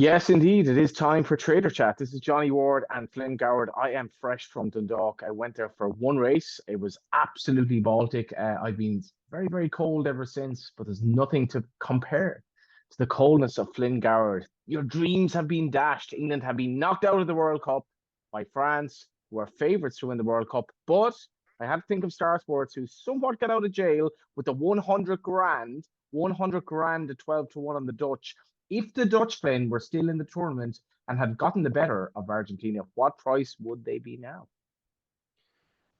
Yes, indeed. It is time for Trader Chat. This is Johnny Ward and Flynn Goward. I am fresh from Dundalk. I went there for one race. It was absolutely Baltic. I've been very, very cold ever since, but there's nothing to compare to the coldness of Flynn Goward. Your dreams have been dashed. England have been knocked out of the World Cup by France, who are favourites to win the World Cup. But I have to think of Star Sports, who somewhat got out of jail with the 100 grand, 100 grand at 12 to 1 on the Dutch. If the Dutch Flynn were still in the tournament and had gotten the better of Argentina, what price would they be now?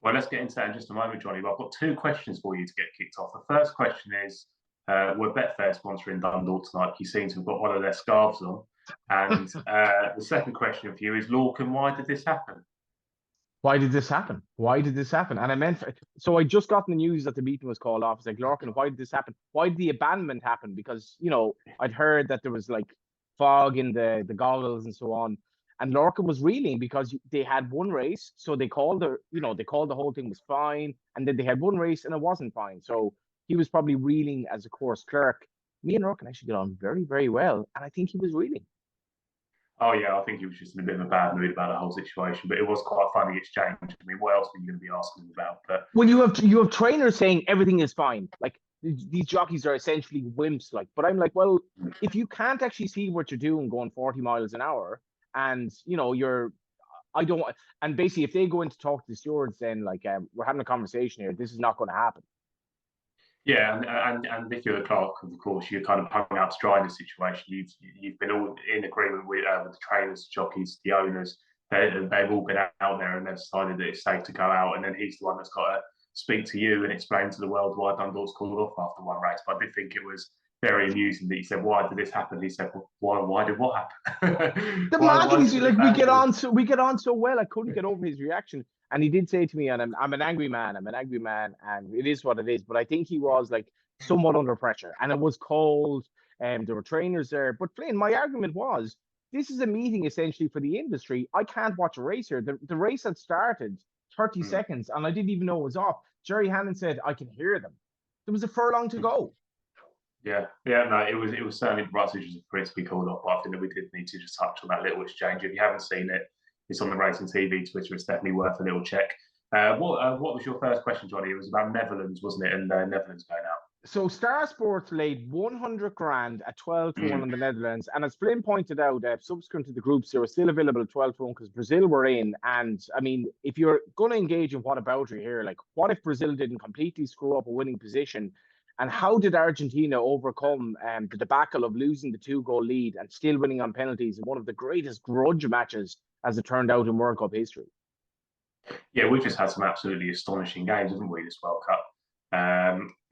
Well, let's get into that in just a moment, Johnny. But I've got two questions for you to get kicked off. The first question is, we're Betfair sponsoring Dundalk tonight. You seem to have got one of their scarves on. And the second question for you is, Lorcan, why did this happen? Why did this happen? Why did this happen? And I meant, so I just got the news that the meeting was called off. It's like, Lorcan, why did this happen? Why did the abandonment happen? Because, I'd heard that there was like fog in the goggles and so on. And Lorcan was reeling because they had one race. So they called they called the whole thing was fine. And then they had one race and it wasn't fine. So he was probably reeling as a course clerk. Me and Lorcan actually get on very, very well. And I think he was reeling. Oh, yeah, I think he was just in a bit of a bad mood about the whole situation, but it was quite a funny exchange. I mean, what else were you going to be asking him about? But well, you have trainers saying everything is fine. Like these jockeys are essentially wimps. Like, but I'm like, well, if you can't actually see what you're doing going 40 miles an hour, and I don't. And basically, if they go in to talk to the stewards, then like we're having a conversation here. This is not going to happen. yeah, and if you're the clerk, of course, you're kind of hung out to dry in the situation. You've been all in agreement with the trainers, jockeys, the owners. They've all been out there and they've decided that it's safe to go out. And then he's the one that's got to speak to you and explain to the world why Dundalk's called off after one race. But I did think it was very amusing that he said, "Why did this happen?" He said, well, "Why did what happen?" The mad thing is, like, we get on so well. I couldn't get over his reaction. And he did say to me, and I'm an angry man. I'm an angry man, and it is what it is. But I think he was like somewhat under pressure, and it was cold. And there were trainers there. But Flynn, my argument was, this is a meeting essentially for the industry. I can't watch a race here. The race had started 30 seconds, and I didn't even know it was off. Jerry Hannon said, "I can hear them." There was a furlong to go. Yeah, no, it was certainly the right decision for it to be called off. But I think that we did need to just touch on that little exchange. If you haven't seen it, it's on the Racing TV Twitter. It's definitely worth a little check. What was your first question, Johnny? It was about Netherlands, wasn't it? And Netherlands going out. So Star Sports laid 100 grand at 12 to 1 on the Netherlands. And as Flynn pointed out, subsequent to the groups, they were still available at 12 to 1 because Brazil were in. And I mean, if you're going to engage in whataboutery here, like what if Brazil didn't completely screw up a winning position? And how did Argentina overcome the debacle of losing the 2-goal lead and still winning on penalties in one of the greatest grudge matches, as it turned out, in World Cup history? Yeah, we've just had some absolutely astonishing games, haven't we, this World Cup?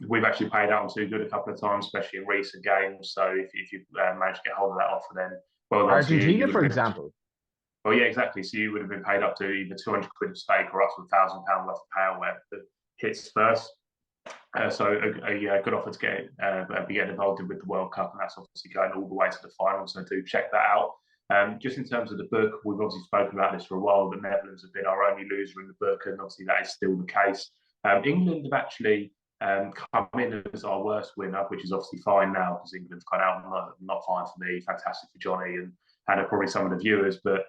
We've actually paid out on Too Good a couple of times, especially in recent games. So if you managed to get hold of that offer, then well done. Argentina, for example. Well, yeah, exactly. So you would have been paid up to either 200 quid of stake or up to £1,000 worth of payout where the hits first. So a good offer to be getting involved with the World Cup, and that's obviously going all the way to the final. So do check that out. Just in terms of the book, we've obviously spoken about this for a while. The Netherlands have been our only loser in the book, and obviously that is still the case. England have actually come in as our worst winner, which is obviously fine now because England's gone out. Not fine for me, fantastic for Johnny, and probably some of the viewers. But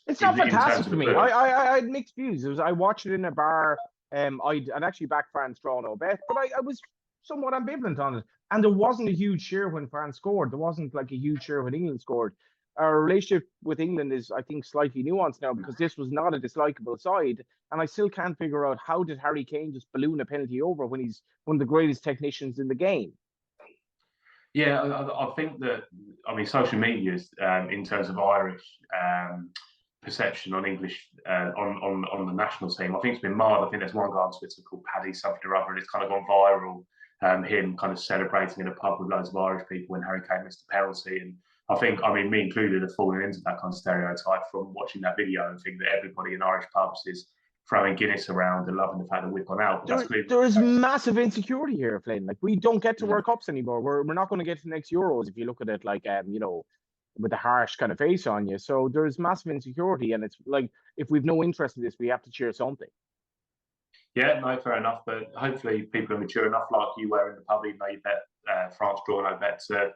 it's not fantastic for me. I had mixed views. I watched it in a bar. I'd actually backed France draw no bet, but I was somewhat ambivalent on it. And there wasn't a huge share when France scored. There wasn't like a huge share when England scored. Our relationship with England is, I think, slightly nuanced now because this was not a dislikable side. And I still can't figure out how did Harry Kane just balloon a penalty over when he's one of the greatest technicians in the game. Yeah, I think that, I mean, social media in terms of Irish perception on English on the national team, I think it's been marred. I think there's one guy on Twitter called Paddy something or other, and it's kind of gone viral. Him kind of celebrating in a pub with loads of Irish people when Harry Kane missed a penalty, and I think, I mean, me included, have fallen into that kind of stereotype from watching that video and think that everybody in Irish pubs is throwing Guinness around and loving the fact that we've gone out. There is massive insecurity here, Flynn. Like, we don't get to World Cups anymore. We're not going to get to the next Euros if you look at it like with a harsh kind of face on you. So there's massive insecurity, and it's like, if we've no interest in this, we have to cheer something. Yeah, no, fair enough. But hopefully people are mature enough, like you were in the pub, even though you bet France draw no bet, to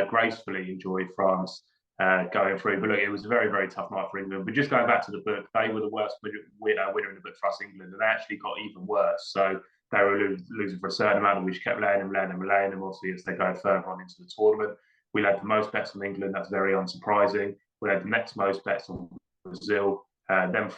gracefully enjoy France going through. But look, it was a very, very tough night for England. But just going back to the book, they were the worst winner in the book for us, England, and they actually got even worse. So they were losing for a certain amount, and we just kept laying them. Obviously, as they go further on into the tournament, we had the most bets on England. That's very unsurprising. We had the next most bets on Brazil, then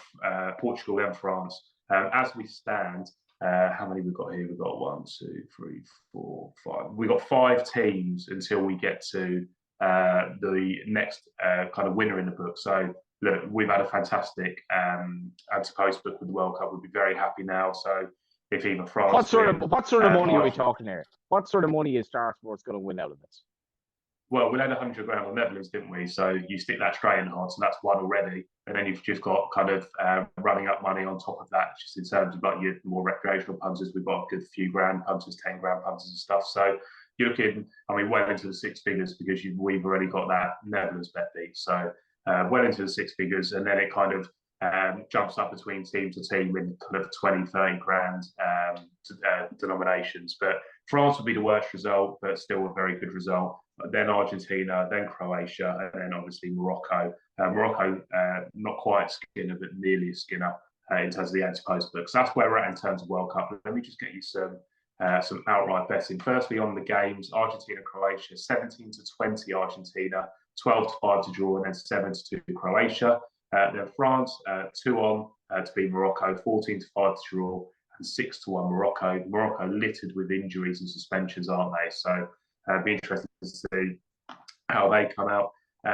Portugal, then France. As we stand, how many we've got here? We've got 1, 2, 3, 4, 5. We've got 5 teams until we get to the next kind of winner in the book. So look, we've had a fantastic anti-post book with the World Cup. We'll be very happy now. So if even France, what sort of money are we talking here? What sort of money is Star Sports going to win out of this? Well, we had 100 grand on Netherlands, didn't we? So you stick that straight in odds, and that's one already. And then you've just got kind of running up money on top of that, just in terms of like your more recreational punters. We've got a good few grand punters, 10 grand punters and stuff. So you're looking, I mean, well into the 6 figures because we've already got that Netherlands bet beat. So well into the 6 figures, and then it kind of jumps up between team to team in kind of 20, 30 grand denominations. But France would be the worst result, but still a very good result. Then Argentina, then Croatia, and then obviously Morocco. Morocco, not quite Skinner, but nearly a Skinner in terms of the anti-post book. So that's where we're at in terms of World Cup. Let me just get you some outright betting. Firstly, on the games, Argentina, Croatia, 17 to 20 Argentina, 12 to 5 to draw, and then 7 to 2 Croatia. Then France, 2-1 to beat Morocco, 14 to 5 to draw, and 6 to 1 Morocco. Morocco littered with injuries and suspensions, aren't they? So it'd be interesting to see how they come out.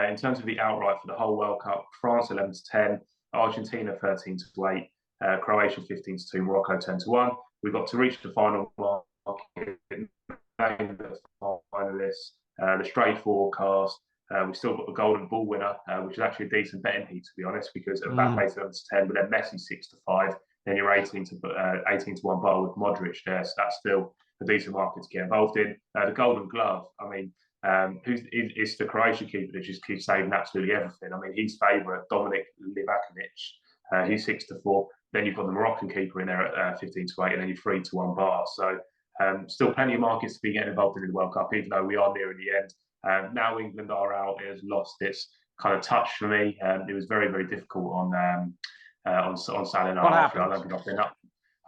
In terms of the outright for the whole World Cup, France 11 to 10, Argentina 13 to 8, Croatia 15 to 2, Morocco 10 to 1. We've got to reach the final market, name the finalists, the straight forecast. We've still got the golden ball winner, which is actually a decent betting heat, to be honest, because Mbappe's 11 to 10, but then Messi 6 to 5. Then you're 18 to 1 bar with Modric there, so that's still a decent market to get involved in. The Golden Glove, I mean, it's the Croatia keeper that just keeps saving absolutely everything. I mean, he's favourite, Dominic Livakovic, he's 6 to 4. Then you've got the Moroccan keeper in there at 15 to 8, and then you're 3 to 1 bar. So still plenty of markets to be getting involved in the World Cup, even though we are nearing the end. Now England are out, it has lost its kind of touch for me. It was very, very difficult on Saturday night. What happened? I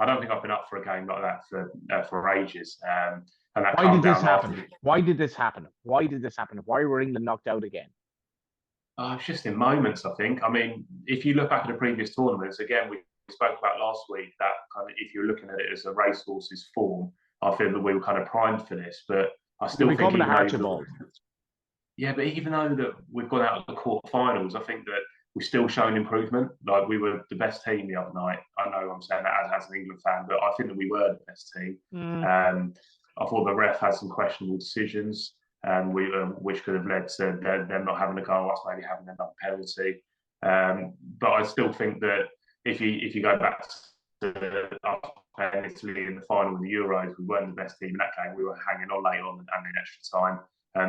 don't think I've been up for a game like that for ages. And that Why did this happen? Why did this happen? Why were England knocked out again? It's just in moments, I think. I mean, if you look back at the previous tournaments, again, we spoke about last week that kind of, if you're looking at it as a racehorse's form, I feel that we were kind of primed for this. But I still think becoming a Archibald. Yeah, but even though that we've gone out of the quarterfinals, I think that we've still shown improvement. Like, we were the best team the other night. I know I'm saying that as an England fan, but I think that we were the best team. I thought the ref had some questionable decisions, which could have led to them not having a goal, us maybe having another penalty. But I still think that if you go back to us playing Italy in the final of the Euros, we weren't the best team in that game. We were hanging on late on and in extra time.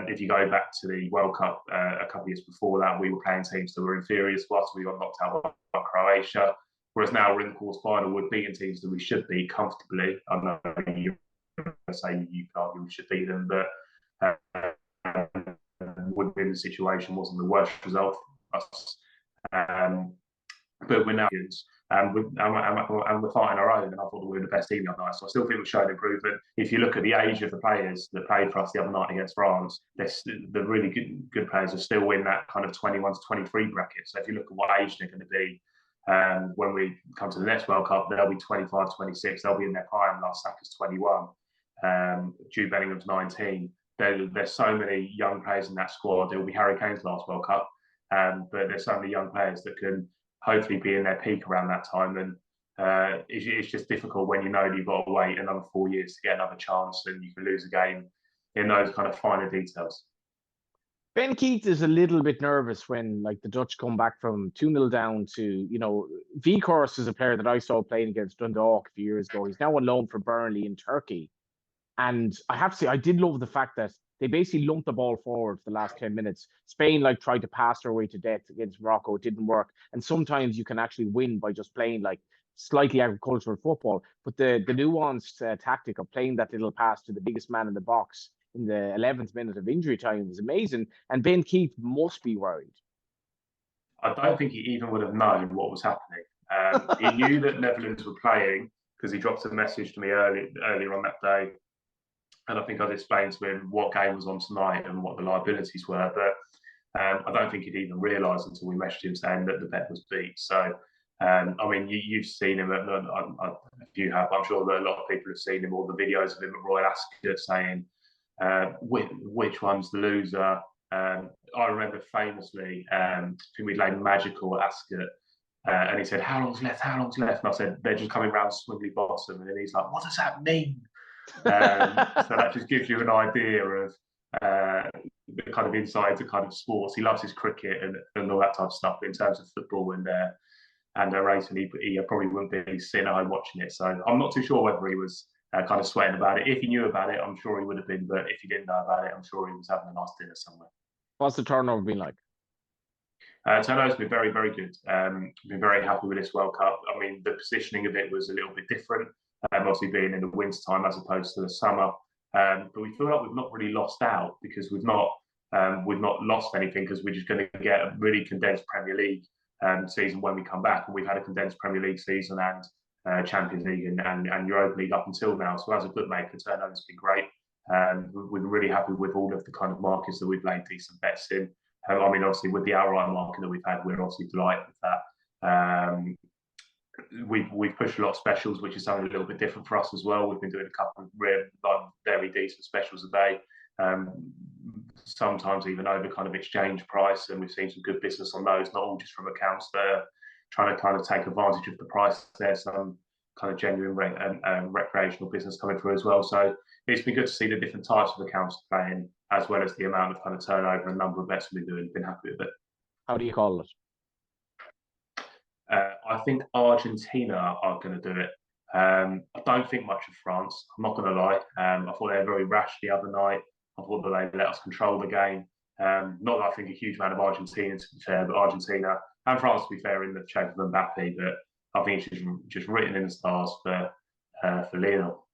If you go back to the World Cup a couple of years before that, we were playing teams that were inferior to us. We got knocked out by Croatia. Whereas now we're in the quarter-final, we're beating teams that we should beat comfortably. I know you say you can argue we should beat them, but would be in the situation wasn't the worst result for us. But we're now and we're fighting our own, and I thought we were the best team the other night. So I still think we've shown improvement. If you look at the age of the players that played for us the other night against France, the really good players are still in that kind of 21 to 23 bracket. So if you look at what age they're going to be when we come to the next World Cup, they'll be 25, 26. They'll be in their prime. Like Saka's 21, Jude Bellingham's 19. There's so many young players in that squad. It will be Harry Kane's last World Cup, but there's so many young players that can hopefully be in their peak around that time. And it's just difficult when you know that you've got to wait another 4 years to get another chance, and you can lose a game in those kind of finer details. Ben Keith is a little bit nervous when, like, the Dutch come back from 2-0 down to, you know, Weghorst is a player that I saw playing against Dundalk a few years ago. He's now on loan for Burnley in Turkey. And I have to say, I did love the fact that they basically lumped the ball forward for the last 10 minutes. Spain, like, tried to pass their way to death against Morocco. It didn't work. And sometimes you can actually win by just playing, like, slightly agricultural football. But the nuanced tactic of playing that little pass to the biggest man in the box in the 11th minute of injury time. It was amazing. And Ben Keith must be worried. I don't think he even would have known what was happening. He knew that Netherlands were playing because he dropped a message to me earlier on that day. And I think I'd explained to him what game was on tonight and what the liabilities were. But I don't think he'd even realised until we messaged him saying that the bet was beat. So, I mean, you've seen him. If you have, I'm sure that a lot of people have seen him, all the videos of him at Royal Ascot saying, which one's the loser. I remember famously, I think we laid Magical at Ascot. And he said, how long's left? How long's left? And I said, they're just coming round Swindley Bottom. And then he's like, what does that mean? So that just gives you an idea of the kind of insight to kind of sports. He loves his cricket and all that type of stuff. But in terms of football and racing, he probably wouldn't be sitting at home watching it. So I'm not too sure whether he was kind of sweating about it. If he knew about it, I'm sure he would have been. But if he didn't know about it, I'm sure he was having a nice dinner somewhere. What's the turnover been like? Turnover's been very, very good. Been very happy with this World Cup. I mean, the positioning of it was a little bit different, obviously being in the winter time as opposed to the summer. But we feel like we've not really lost out because we've not lost anything because we're just going to get a really condensed Premier League season when we come back, and we've had a condensed Premier League season and Champions League and Europa League up until now. So as a bookmaker, turnover's been great. We're really happy with all of the kind of markets that we've laid decent bets in. I mean, obviously, with the outright market that we've had, we're obviously delighted with that. We've pushed a lot of specials, which is something a little bit different for us as well. We've been doing a couple of very decent specials a day, sometimes even over kind of exchange price, and we've seen some good business on those, not all just from accounts that are trying to kind of take advantage of the price. There's some kind of genuine recreational business coming through as well. So it's been good to see the different types of accounts playing, as well as the amount of kind of turnover and number of bets we've been doing. Been happy with it. How do you call it? I think Argentina are going to do it. I don't think much of France. I'm not going to lie. I thought they were very rash the other night. I thought that they let us control the game. Not that I think a huge amount of Argentina, to be fair, but Argentina and France, to be fair, in the shape of Mbappe. But I think it's just written in the stars for Lionel.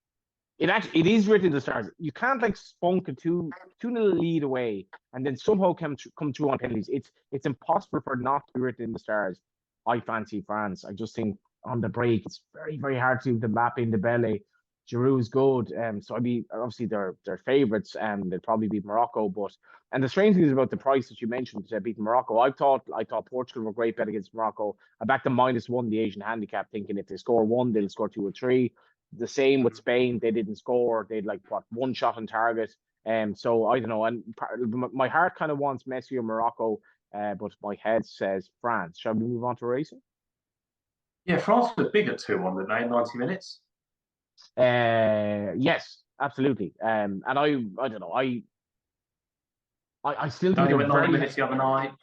It is written in the stars. You can't like spunk a 2-0 lead away and then somehow come through on penalties. It's impossible for it not to be written in the stars. I fancy France. I just think on the break it's very, very hard to do the map in the belly. Giroud is good. So I'd be obviously they're favourites. They'll probably beat Morocco. And the strange thing is about the price that you mentioned to beat Morocco. I thought Portugal were great bet against Morocco. I backed them -1 the Asian handicap, thinking if they score 1, they'll score 2 or 3. The same with Spain. They didn't score. They'd like one shot on target. So I don't know. And my heart kind of wants Messi or Morocco, but my head says France. Shall we move on to racing? Yeah, France were big at 2-1, didn't they, in 90 minutes? Yes, absolutely. And I don't know. I still think they went 90 minutes the other night.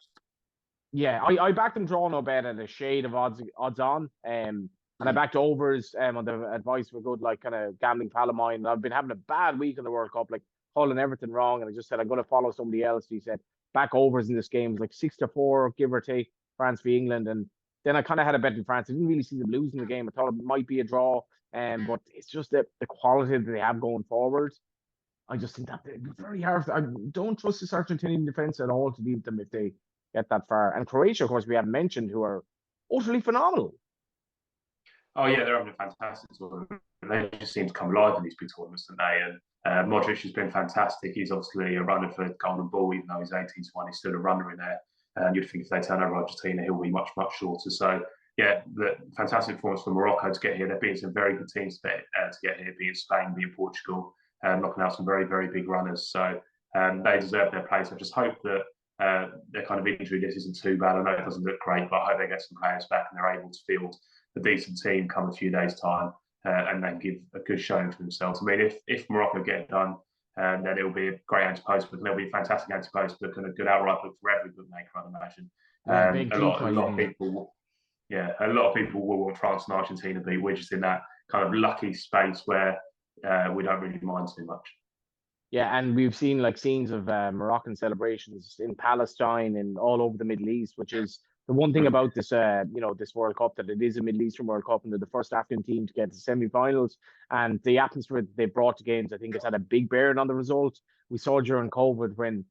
Yeah, I backed them draw no bet at a shade of odds on. And I backed overs on the advice of a good like kind of gambling pal of mine. I've been having a bad week in the World Cup, like calling everything wrong, and I just said I'm going to follow somebody else. He said back overs in this game, like 6-4, give or take, France v England, and then I kind of had a bet in France. I didn't really see them losing the game. I thought it might be a draw, but it's just the quality that they have going forward. I just think that it'd be very hard. I don't trust this Argentinian defense at all to beat them if they get that far. And Croatia, of course, we haven't mentioned, who are utterly phenomenal. Oh yeah, they're having a fantastic tournament. They just seem to come alive in these big tournaments, don't they? And Modric has been fantastic. He's obviously a runner for Golden Ball, even though he's 18-1. He's still a runner in there. And you'd think if they turn over Argentina, he'll be much, much shorter. So yeah, the fantastic performance for Morocco to get here. They're beating some very good teams to get here, being Spain, being Portugal, knocking out some very, very big runners. So they deserve their place. I just hope that their kind of injury list isn't too bad. I know it doesn't look great, but I hope they get some players back and they're able to field a decent team come a few days' time and then give a good showing for themselves. I mean, if Morocco get it done, then it'll be a great anti-post book, and it'll be a fantastic anti-post book and a good outright book for every bookmaker, I'd imagine. A lot of people will want France and Argentina beat. We're just in that kind of lucky space where we don't really mind too much. Yeah, and we've seen like scenes of Moroccan celebrations in Palestine and all over the Middle East, which is the one thing about this, this World Cup, that it is a Middle Eastern World Cup, and they're the first African team to get to semi-finals, and the atmosphere that they brought to games, I think, has had a big bearing on the result. We saw during COVID when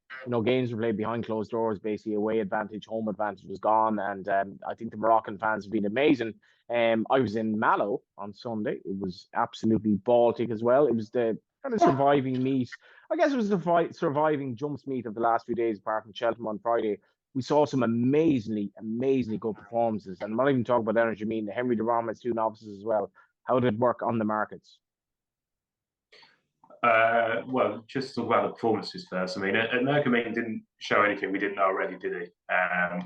games were played behind closed doors, basically away advantage, home advantage was gone, and I think the Moroccan fans have been amazing. I was in Mallow on Sunday. It was absolutely Baltic as well. It was the kind of surviving meet. I guess it was the surviving jumps meet of the last few days, apart from Cheltenham on Friday. We saw some amazingly good performances. And I'm not even talking about Energumene. Henry de Brom has 2 novices as well. How did it work on the markets? Well, just talk about the performances first. I mean, Energumene didn't show anything we didn't know already, did he?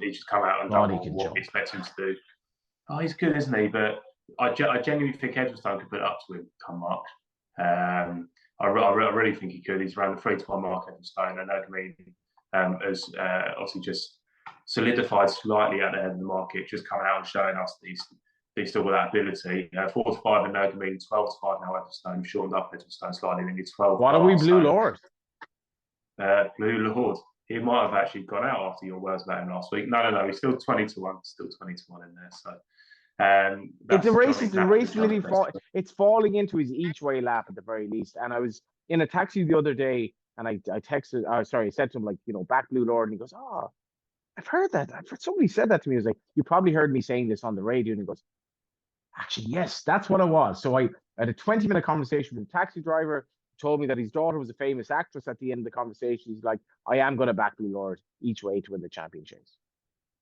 He just come out and done what we expect him to do. Oh, he's good, isn't he? But I genuinely think Edwardstone could put it up to him come March. I really think he could. He's around the 3-1 mark, Edwardstone, and Energumene has obviously just solidified slightly at the head of the market, just coming out and showing us that he's still got that ability. 4-5 Energumene, 12-5 now Edwardstone. Shortened up Edwardstone slightly. I think it's 12. What are we, Blue Lord? Blue Lord. He might have actually gone out after your words about him last week. No. He's still 20-1. Still 20-1 in there. So. It's falling into his each way lap at the very least. And I was in a taxi the other day, and I texted, I said to him, like, back Blue Lord, and he goes, "Oh, I've heard that. Somebody said that to me." I was like, "You probably heard me saying this on the radio." And he goes, "Actually, yes, that's what it was." So I had a 20-minute conversation with the taxi driver. Told me that his daughter was a famous actress. At the end of the conversation, he's like, "I am going to back Blue Lord each way to win the championship."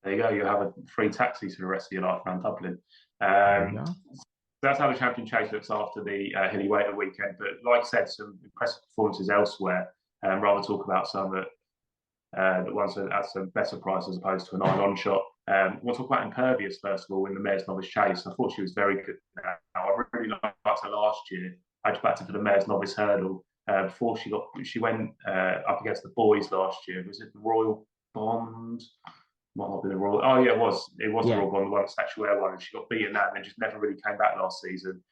There you go. You have a free taxi for the rest of your life around Dublin. That's how the Champion Chase looks after the Hilly Way weekend. But like I said, some impressive performances elsewhere. Rather talk about some that ones at some better price as opposed to a 9-on shot. We'll talk about Impervious first of all in the Mares Novice Chase. I thought she was very good. I really liked her last year. I just backed her for the Mares Novice Hurdle before she went up against the boys last year. Was it the Royal Bond? Might not be the Royal. Oh yeah, it was the Royal Bond, the one Statuaire one, and she got beaten that, and then just never really came back last season.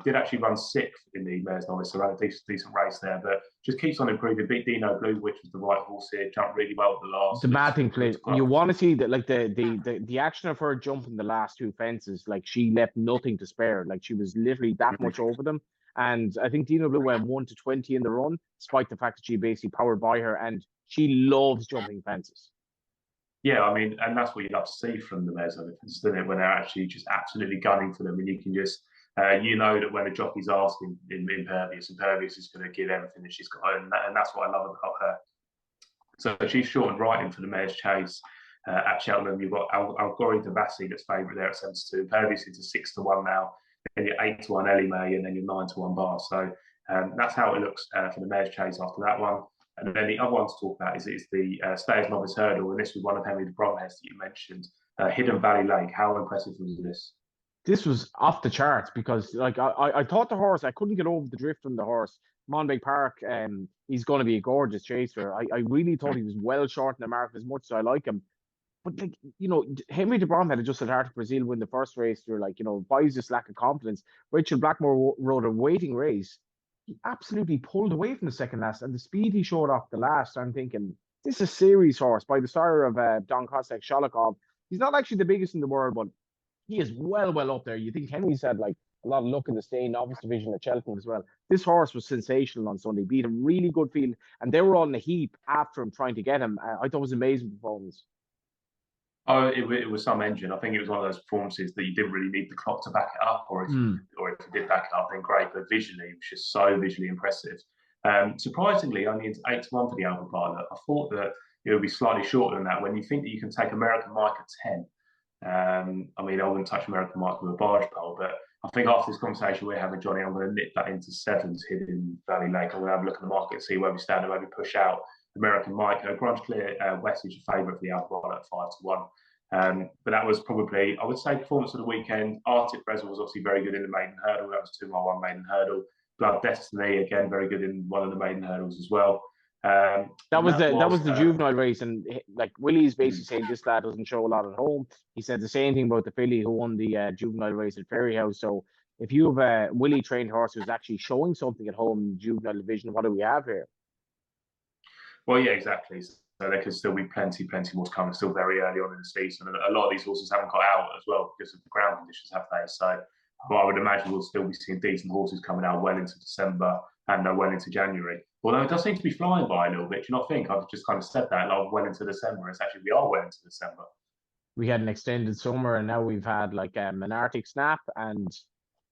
Did actually run 6th in the Mares Novice, so ran a decent race there, but just keeps on improving. Beat Dino Blue, which was the right horse here, jumped really well at the last. The mad thing, Flynn, you want to see that, like the action of her jumping the last 2 fences, like she left nothing to spare. Like she was literally that much over them. And I think Dino Blue went 1-20 in the run, despite the fact that she basically powered by her, and she loves jumping fences. Yeah, I mean, and that's what you'd love to see from the Mares Novice, isn't it? When they're actually just absolutely gunning for them, and you can just, that when a jockey's asking in Impervious is going to give everything that she's got, and that's what I love about her. So she's shortened right in for the Mares Chase at Cheltenham. You've got Algori Devassi that's favourite there at 7-2. Impervious is a 6-1 now. Then you're 8-1 Ellie May, and then you're 9-1 Bar. So that's how it looks for the Mares Chase after that one. And then the other one to talk about is the Stayers Novice Hurdle, and this was one of Henry de Bromhead's that you mentioned, Hidden Valley Lake. How impressive was this? This was off the charts because, like, I thought the horse, I couldn't get over the drift from the horse. Monbeg Park, he's going to be a gorgeous chaser. I really thought he was well short in the mark as much as I like him. But, like, Henry de Bromhead had just at Heart of Brazil win the first race. You're like, why is this lack of confidence? Rachel Blackmore rode a waiting race. He absolutely pulled away from the second last, and the speed he showed off the last, I'm thinking, this is a series horse by the sire of Don Kostek Sholokov. He's not actually the biggest in the world, but he is well up there. You think Henry's had like a lot of luck in the stay novice division at Cheltenham as well. This horse was sensational on Sunday, beat a really good field, and they were all in a heap after him trying to get him. I thought it was an amazing performance. Oh, it was some engine. I think it was one of those performances that you didn't really need the clock to back it up, or if you did back it up, then great. But visually, it was just so visually impressive. Surprisingly, only it's 8-1 for the Alba Pilot. I thought that it would be slightly shorter than that. When you think that you can take American Mike at 10, I mean, I wouldn't touch American Mike with a barge pole, but I think after this conversation we're having, Johnny, I'm going to nip that into 7s, Hidden Valley Lake. I'm going to have a look at the market and see where we stand and maybe push out American Mike. Grunge Clear West is a favourite for the Alba Pilot at 5-1. But that was probably, I would say, performance of the weekend. Arctic Brazil was obviously very good in the maiden hurdle. That was 2-1 maiden hurdle. Blood Destiny, again, very good in one of the maiden hurdles as well. That was the juvenile race, and like Willie's basically saying this lad doesn't show a lot at home. He said the same thing about the filly who won the juvenile race at Ferryhouse. So if you have a Willie trained horse who's actually showing something at home in the juvenile division, what do we have here? Well, yeah, exactly. So there could still be plenty more to come. It's still very early on in the season, and a lot of these horses haven't got out as well because of the ground conditions, have they? So, I would imagine we'll still be seeing decent horses coming out well into December and well into January. Although it does seem to be flying by a little bit. Do you not think? I've just kind of said that, like well into December. It's actually, we are well into December. We had an extended summer, and now we've had like an Arctic snap, and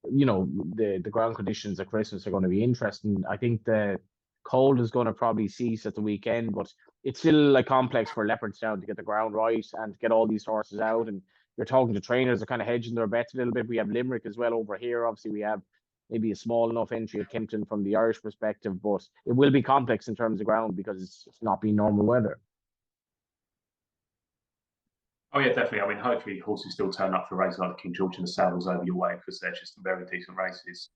the ground conditions at Christmas are going to be interesting. I think the cold is going to probably cease at the weekend, but it's still like complex for Leopardstown to get the ground right and to get all these horses out. And you're talking to trainers are kind of hedging their bets a little bit. We have Limerick as well over here. Obviously, we have maybe a small enough entry at Kimpton from the Irish perspective, but it will be complex in terms of ground because it's not been normal weather. Oh yeah, definitely. I mean, hopefully horses still turn up for races like the King George and the Saddles over your way because they're just very decent races.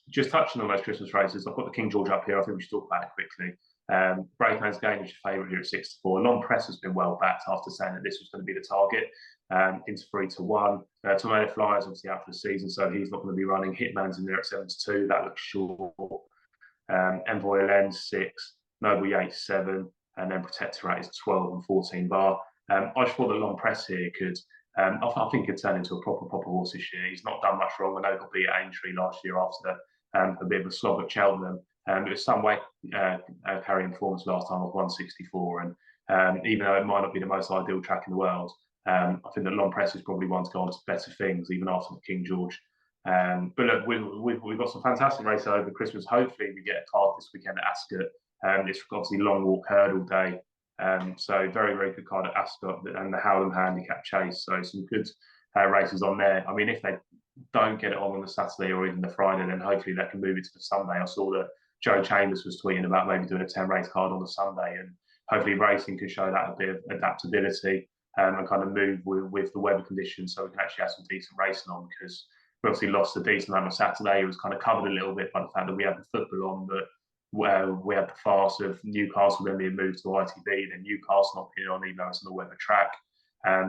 Just touching on those Christmas races, I've got the King George up here. I think we should talk about it quickly. Brakeman's Gain is your favourite here at 6-4. Long Press has been well backed after saying that this was going to be the target. Into 3-1. Tornado Flyers obviously out for the season, so he's not going to be running. Hitman's in there at 7-2. That looks short. Envoy Lens 6. Noble Yates 7. And then Protectorate is 12 and 14 bar. I just thought the Long Press here could, I think, could turn into a proper horse this year. He's not done much wrong. I know he got beat at Aintree last year after a bit of a slog at Cheltenham. It was some way carrying performance last time of 164. And even though it might not be the most ideal track in the world, I think that Long Press is probably one to go on to better things, even after the King George. But look, we've got some fantastic races over Christmas. Hopefully, we get a card this weekend at Ascot. It's obviously Long Walk Hurdle Day. So very good card at Ascot and the Howland Handicap Chase. So some good races on there. I mean, if they don't get it on the Saturday or even the Friday, then hopefully they can move it to the Sunday. I saw that Joe Chambers was tweeting about maybe doing a 10 race card on the Sunday, and hopefully racing can show that a bit of adaptability and kind of move with the weather conditions, so we can actually have some decent racing on, because we obviously lost a decent amount on Saturday. It was kind of covered a little bit by the fact that we had the football on, but we had the farce of Newcastle then being moved to ITV, then Newcastle not being on, even though it's on the weather track.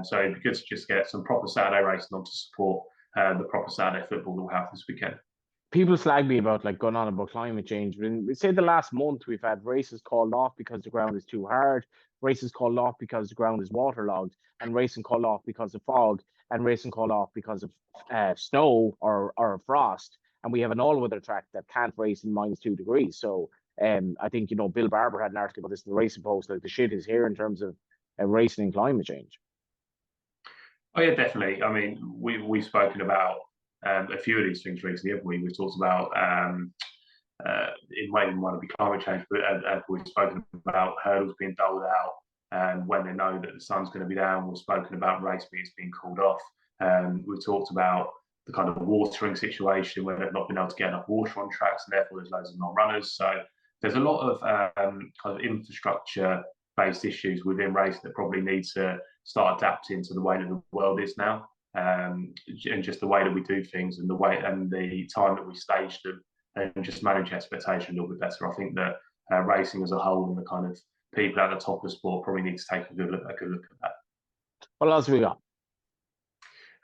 So it'd be good to just get some proper Saturday racing on to support the proper Saturday football that we'll have this weekend. People slag me about like going on about climate change, but in say the last month we've had races called off because the ground is too hard, races called off because the ground is waterlogged, and racing called off because of fog, and racing called off because of snow or frost. And we have an all-weather track that can't race in -2 degrees. So I think, Bill Barber had an article about this in the Racing Post, like the shit is here in terms of racing and climate change. Oh yeah, definitely. I mean, we've spoken about a few of these things recently, haven't we? We've talked about it might be climate change, but we've spoken about hurdles being doled out and when they know that the sun's going to be down. We've spoken about race meets being called off. We've talked about the kind of watering situation where they've not been able to get enough water on tracks, and therefore there's loads of non-runners. So there's a lot of kind of infrastructure-based issues within racing that probably need to start adapting to the way that the world is now, and just the way that we do things and the way and the time that we stage them, and just manage expectation a little bit better. I think that racing as a whole and the kind of people at the top of the sport probably need to take a good look at that. What else have we got?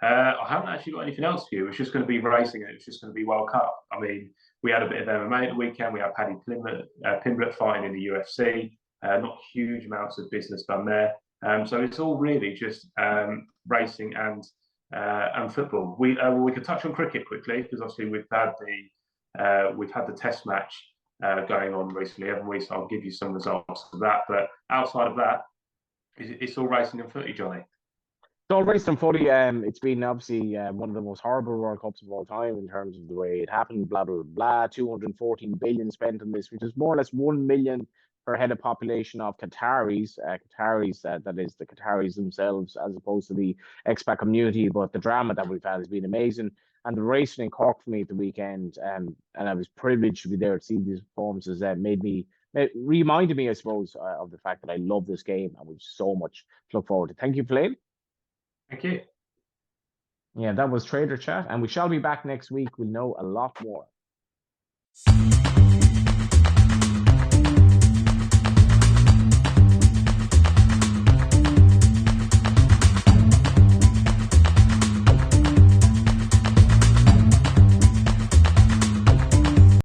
I haven't actually got anything else for you. It's just going to be racing, and it's just going to be World Cup. I mean, we had a bit of MMA at the weekend. We had Paddy Pimblett fighting in the UFC. Not huge amounts of business done there. So it's all really just racing and football. We could touch on cricket quickly, because obviously we've had the Test match going on recently, haven't we? So I'll give you some results of that. But outside of that, it's all racing and footy, Johnny. So racing and footy, it's been obviously one of the most horrible World Cups of all time in terms of the way it happened, blah, blah, blah. 214 billion spent on this, which is more or less 1 million per head of population of Qataris. That is the Qataris themselves, as opposed to the expat community. But the drama that we've had has been amazing. And the racing in Cork for me at the weekend, and I was privileged to be there to see these performances, reminded me, I suppose, of the fact that I love this game and we've so much to look forward to. Thank you, FLYNN. Thank you. Yeah, that was Trader Chat, and we shall be back next week. We'll know a lot more.